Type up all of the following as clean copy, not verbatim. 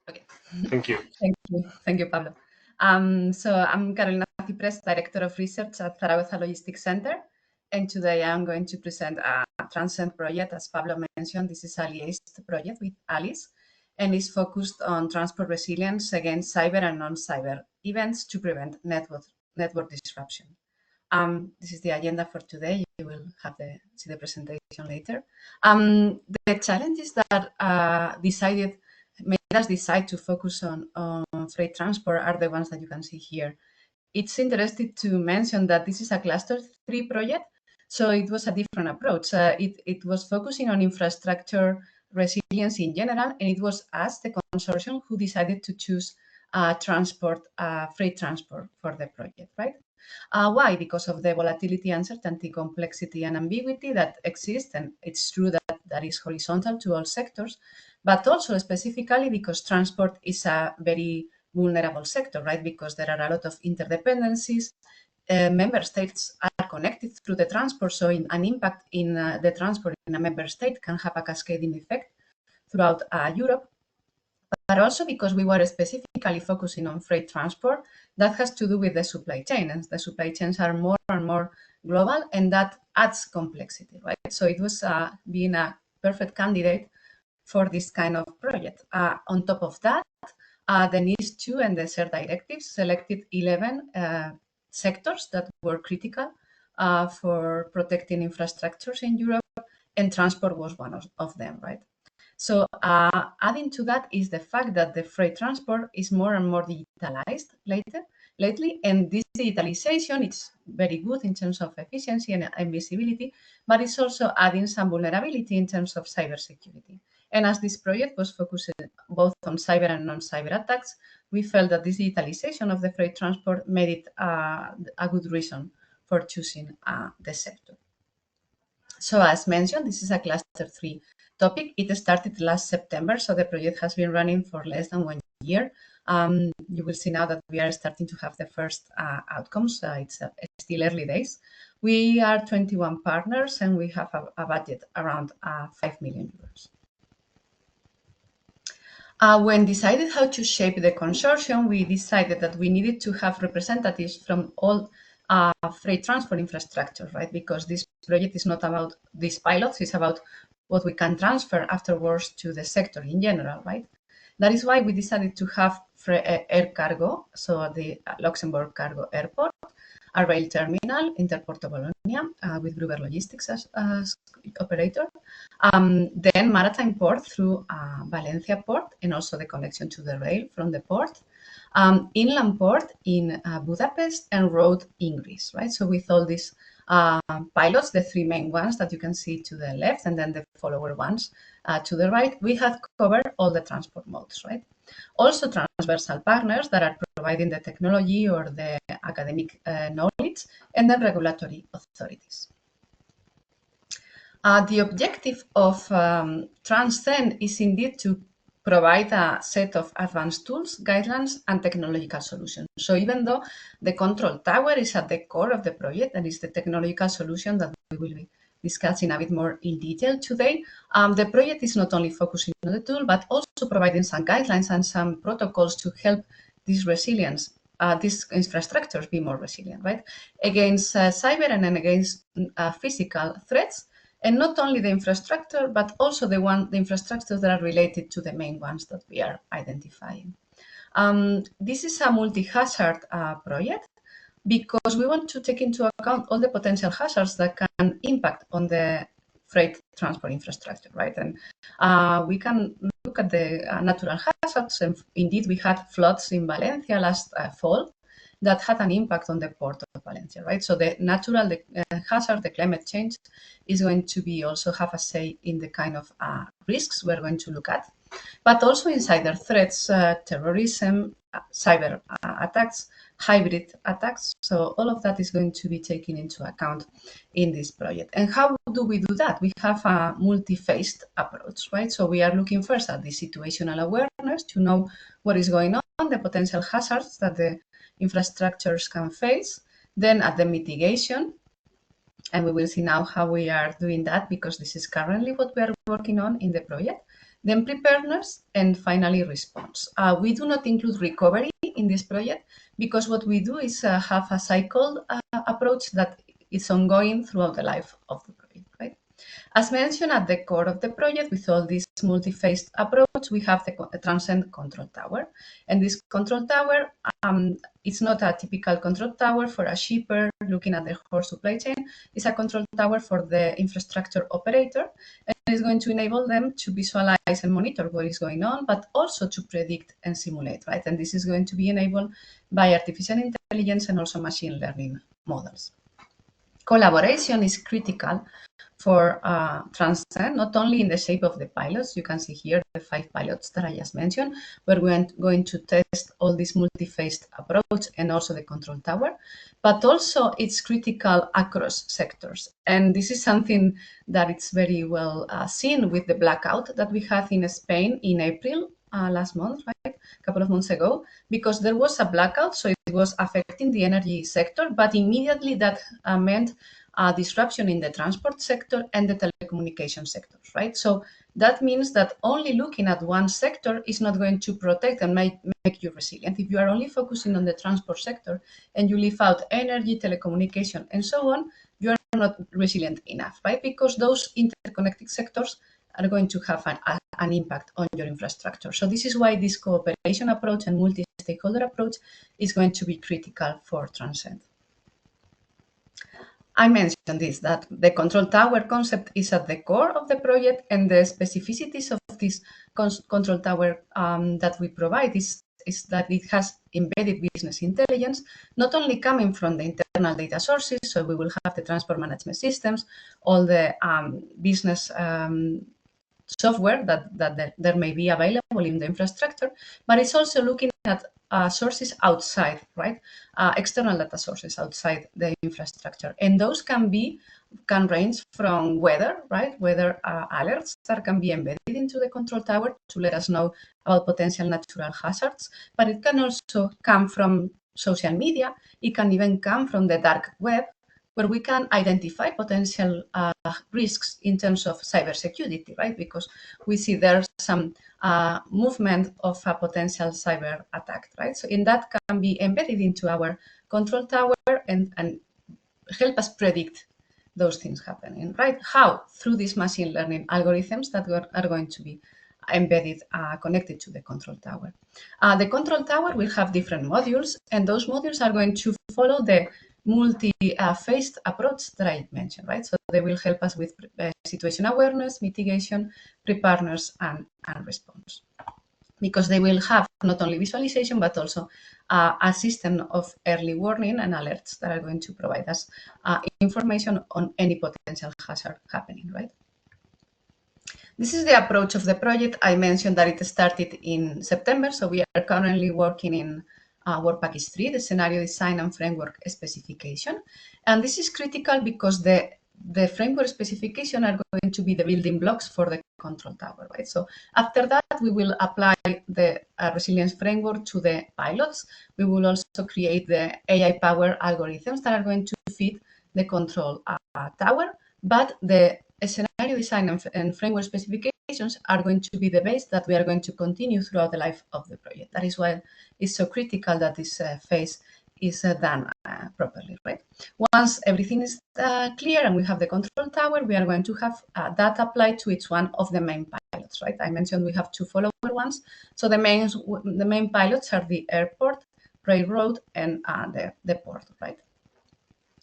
Okay. Thank you. Thank you, Pablo. So I'm Carolina Cipres, Director of Research at Zaragoza Logistics Center, and today I'm going to present a TRANSCEND project. As Pablo mentioned, this is a liaised project with Alice, and is focused on transport resilience against cyber and non-cyber events to prevent network disruption. This is the agenda for today. You will have see the presentation later. The challenges that made us decide to focus on freight transport are the ones that you can see here. It's interesting to mention that this is a cluster 3 project, so it was a different approach. It was focusing on infrastructure resilience in general, and it was us, the consortium, who decided to choose freight transport for the project, right? Why? Because of the volatility, uncertainty, complexity, and ambiguity that exist, and it's true that that is horizontal to all sectors, but also specifically because transport is a very vulnerable sector, right? Because there are a lot of interdependencies. Member states are connected through the transport, so an impact in the transport in a member state can have a cascading effect throughout Europe, but also because we were specifically focusing on freight transport that has to do with the supply chain, and the supply chains are more and more global, and that adds complexity, right? So it was being a perfect candidate for this kind of project. On top of that, the NIS2 and the SER directives selected 11 sectors that were critical for protecting infrastructures in Europe, and transport was one of them, right? So adding to that is the fact that the freight transport is more and more digitalized lately, and this digitalization is very good in terms of efficiency and visibility, but it's also adding some vulnerability in terms of cybersecurity. And as this project was focused both on cyber and non-cyber attacks, we felt that this digitalization of the freight transport made it a good reason for choosing the sector. So as mentioned, this is a cluster 3 topic. It started last September, so the project has been running for less than 1 year. You will see now that we are starting to have the first outcomes. It's still early days. We are 21 partners, and we have a budget around 5 million euros. When decided how to shape the consortium, we decided that we needed to have representatives from all freight transport infrastructure, right? Because this project is not about these pilots, it's about what we can transfer afterwards to the sector in general, right? That is why we decided to have air cargo, so the Luxembourg Cargo Airport, a rail terminal, Interport of Bologna, with Gruber Logistics as operator, then maritime port through Valencia port, and also the connection to the rail from the port, inland port in Budapest, and road in Greece, right? So with all these pilots, the 3 main ones that you can see to the left, and then the follower ones to the right, we have covered all the transport modes, right? Also transversal partners that are providing the technology or the academic knowledge, and then regulatory authorities. The objective of TRANSCEND is indeed to provide a set of advanced tools, guidelines, and technological solutions. So even though the control tower is at the core of the project, and is the technological solution that we will be discussing a bit more in detail today, the project is not only focusing on the tool, but also providing some guidelines and some protocols to help this resilience, these infrastructures be more resilient, right? Against cyber and against physical threats, and not only the infrastructure, but also the infrastructures that are related to the main ones that we are identifying. This is a multi-hazard project because we want to take into account all the potential hazards that can impact on the freight transport infrastructure, right? And we can look at the natural hazards. And indeed, we had floods in Valencia last fall that had an impact on the port of Valencia, right? So the natural hazard, the climate change, is going to be also have a say in the kind of risks we're going to look at, but also insider threats, terrorism, cyber attacks, hybrid attacks. So all of that is going to be taken into account in this project. And how do we do that? We have a multi-phased approach, right? So we are looking first at the situational awareness to know what is going on, the potential hazards that the infrastructures can face, then at the mitigation, and we will see now how we are doing that because this is currently what we are working on in the project. then preparedness, and finally response. We do not include recovery in this project because what we do is have a cycle approach that is ongoing throughout the life of the project, right? As mentioned, at the core of the project, with all this multi-phased approach, we have the Transcend control tower. And this control tower, it's not a typical control tower for a shipper looking at the whole supply chain. It's a control tower for the infrastructure operator, and it's going to enable them to visualize and monitor what is going on, but also to predict and simulate, right? And this is going to be enabled by artificial intelligence and also machine learning models. Collaboration is critical for Transcend, not only in the shape of the pilots. You can see here the 5 pilots that I just mentioned. We're going to test all this multi-phased approach and also the control tower, but also it's critical across sectors. And this is something that it's very well seen with the blackout that we had in Spain in April last month, right? A couple of months ago, because there was a blackout, so it was affecting the energy sector, but immediately that meant disruption in the transport sector and the telecommunication sectors, right? So that means that only looking at one sector is not going to protect and make you resilient. If you are only focusing on the transport sector and you leave out energy, telecommunication, and so on, you are not resilient enough, right? Because those interconnected sectors are going to have an impact on your infrastructure. So this is why this cooperation approach and multi-stakeholder approach is going to be critical for Transcend. I mentioned this, that the control tower concept is at the core of the project, and the specificities of this control tower that we provide is that it has embedded business intelligence, not only coming from the internal data sources, so we will have the transport management systems, all the business software that there may be available in the infrastructure, but it's also looking at sources outside, right? External data sources outside the infrastructure. And those can range from weather, right? Weather alerts that can be embedded into the control tower to let us know about potential natural hazards, but it can also come from social media. It can even come from the dark web, where we can identify potential risks in terms of cybersecurity, right? Because we see there's some movement of a potential cyber attack, right? So in that can be embedded into our control tower and help us predict those things happening, right? How? Through these machine learning algorithms that are going to be embedded, connected to the control tower. The control tower will have different modules, and those modules are going to follow the multi-phased approach that I mentioned, right? So they will help us with situation awareness, mitigation, preparedness, and response. Because they will have not only visualization, but also a system of early warning and alerts that are going to provide us information on any potential hazard happening, right? This is the approach of the project. I mentioned that it started in September, so we are currently working in Work Package 3, the scenario design and framework specification. And this is critical because the framework specification are going to be the building blocks for the control tower, right? So after that, we will apply the resilience framework to the pilots. We will also create the AI-powered algorithms that are going to fit the control tower, but the scenario design and framework specifications are going to be the base that we are going to continue throughout the life of the project. That is why it's so critical that this phase is done properly, right? Once everything is clear and we have the control tower, we are going to have that applied to each one of the main pilots, right? I mentioned we have 2 follower ones. So the main pilots are the airport, railroad, and the port, right?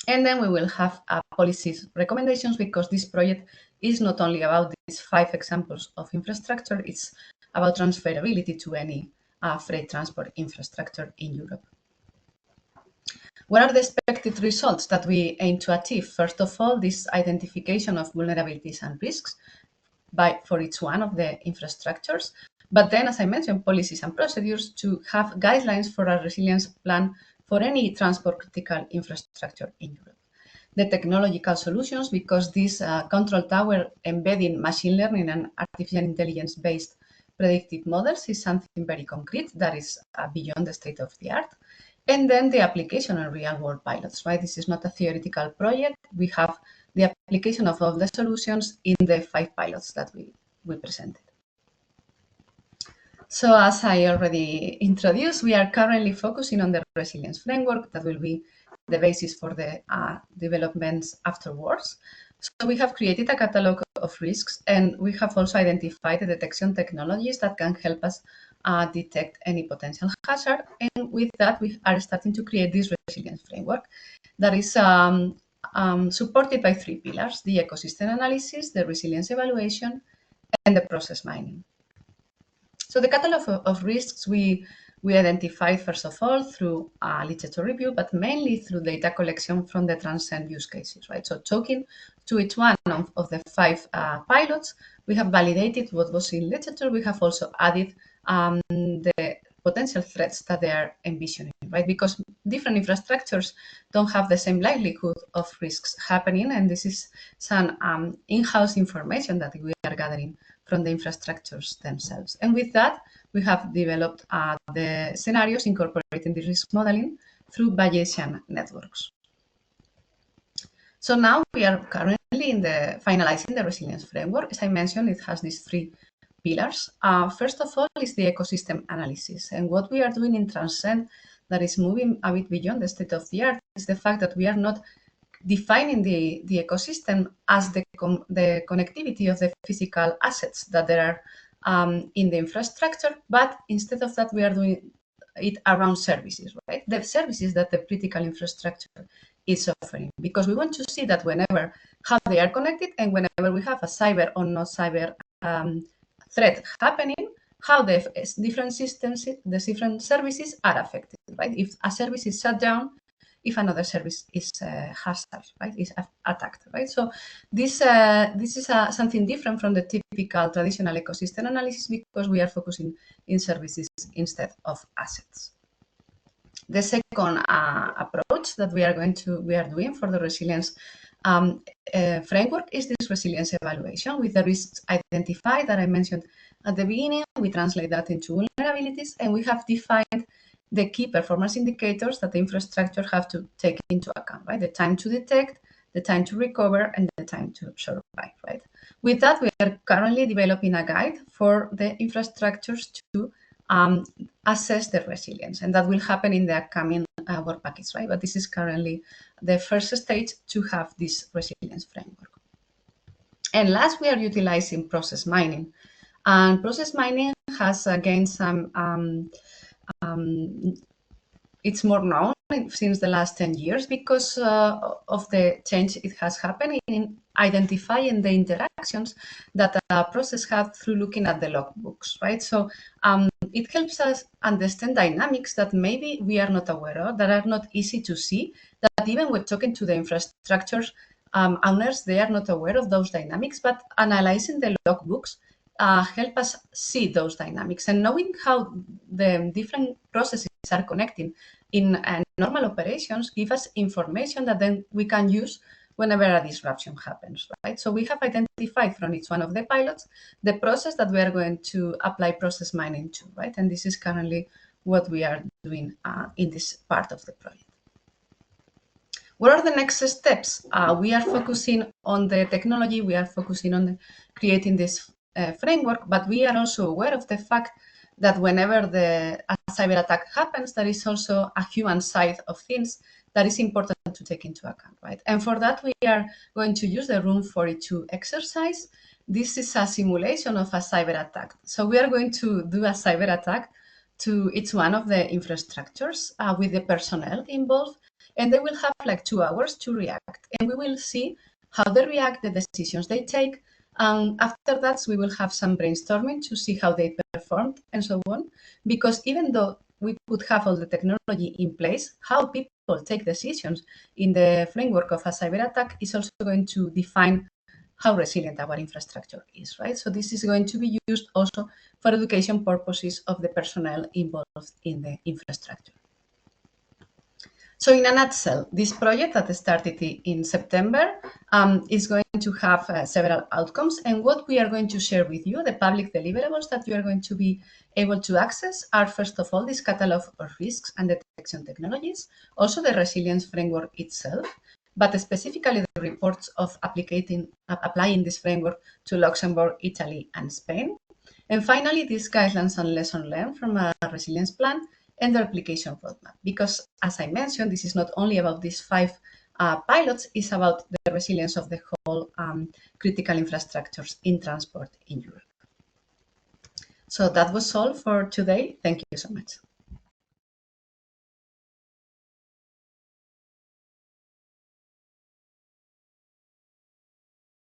And then we will have policies recommendations, because this project is not only about these 5 examples of infrastructure, it's about transferability to any freight transport infrastructure in Europe. What are the expected results that we aim to achieve? First of all, this identification of vulnerabilities and risks for each one of the infrastructures. But then, as I mentioned, policies and procedures to have guidelines for a resilience plan for any transport critical infrastructure in Europe. The technological solutions, because this control tower embedding machine learning and artificial intelligence-based predictive models is something very concrete that is beyond the state of the art. And then the application and real-world pilots, right? This is not a theoretical project. We have the application of all the solutions in the 5 pilots that we presented. So as I already introduced, we are currently focusing on the resilience framework that will be the basis for the developments afterwards. So we have created a catalog of risks, and we have also identified the detection technologies that can help us detect any potential hazard. And with that, we are starting to create this resilience framework that is supported by three pillars: the ecosystem analysis, the resilience evaluation, and the process mining. So the catalog of risks we identified, first of all, through literature review, but mainly through data collection from the TRANSCEND use cases, right? So talking to each one of the five pilots, we have validated what was in literature. We have also added the potential threats that they are envisioning, right? Because different infrastructures don't have the same likelihood of risks happening, and this is some in-house information that we are gathering from the infrastructures themselves. And with that, we have developed the scenarios incorporating the risk modeling through Bayesian networks. So now we are currently in the finalizing the resilience framework. As I mentioned, it has these three pillars. First of all is the ecosystem analysis. And what we are doing in Transcend that is moving a bit beyond the state of the art is the fact that we are not defining the ecosystem as the connectivity of the physical assets that there are in the infrastructure, but instead of that, we are doing it around services, right? The services that the critical infrastructure is offering, because we want to see that whenever how they are connected, and whenever we have a cyber or not cyber threat happening, how the different systems, the different services are affected, right? If a service is shut down, if another service is hazard, right, is attacked, right? So this is something different from the typical traditional ecosystem analysis, because we are focusing in services instead of assets. The second approach that we are doing for the resilience framework is this resilience evaluation with the risks identified that I mentioned at the beginning. We translate that into vulnerabilities, and we have defined the key performance indicators that the infrastructure have to take into account, right? The time to detect, the time to recover, and the time to survive, right? With that, we are currently developing a guide for the infrastructures to assess the resilience, and that will happen in the upcoming work package, right? But this is currently the first stage to have this resilience framework. And last, we are utilizing process mining, and process mining has gained some it's more known since the last 10 years because of the change it has happened in identifying the interactions that a process has through looking at the logbooks, right? So it helps us understand dynamics that maybe we are not aware of, that are not easy to see, that even when talking to the infrastructure owners, they are not aware of those dynamics, but analyzing the logbooks help us see those dynamics, and knowing how the different processes are connecting in normal operations give us information that then we can use whenever a disruption happens, right? So we have identified from each one of the pilots the process that we are going to apply process mining to, right? And this is currently what we are doing in this part of the project. What are the next steps? We are focusing on the technology, we are focusing on creating this framework, but we are also aware of the fact that whenever a cyber attack happens, there is also a human side of things that is important to take into account, right? And for that, we are going to use the Room 42 exercise. This is a simulation of a cyber attack. So we are going to do a cyber attack to each one of the infrastructures with the personnel involved, and they will have like 2 hours to react, and we will see how they react, the decisions they take. After that, we will have some brainstorming to see how they performed and so on, because even though we could have all the technology in place, how people take decisions in the framework of a cyber attack is also going to define how resilient our infrastructure is, right? So this is going to be used also for education purposes of the personnel involved in the infrastructure. So in a nutshell, this project that started in September is going to have several outcomes. And what we are going to share with you, the public deliverables that you are going to be able to access are, first of all, this catalog of risks and detection technologies, also the resilience framework itself, but specifically the reports of applying this framework to Luxembourg, Italy, and Spain. And finally, these guidelines and lessons learned from a resilience plan and the application roadmap. Because as I mentioned, this is not only about these 5 pilots, it's about the resilience of the whole critical infrastructures in transport in Europe. So that was all for today. Thank you so much.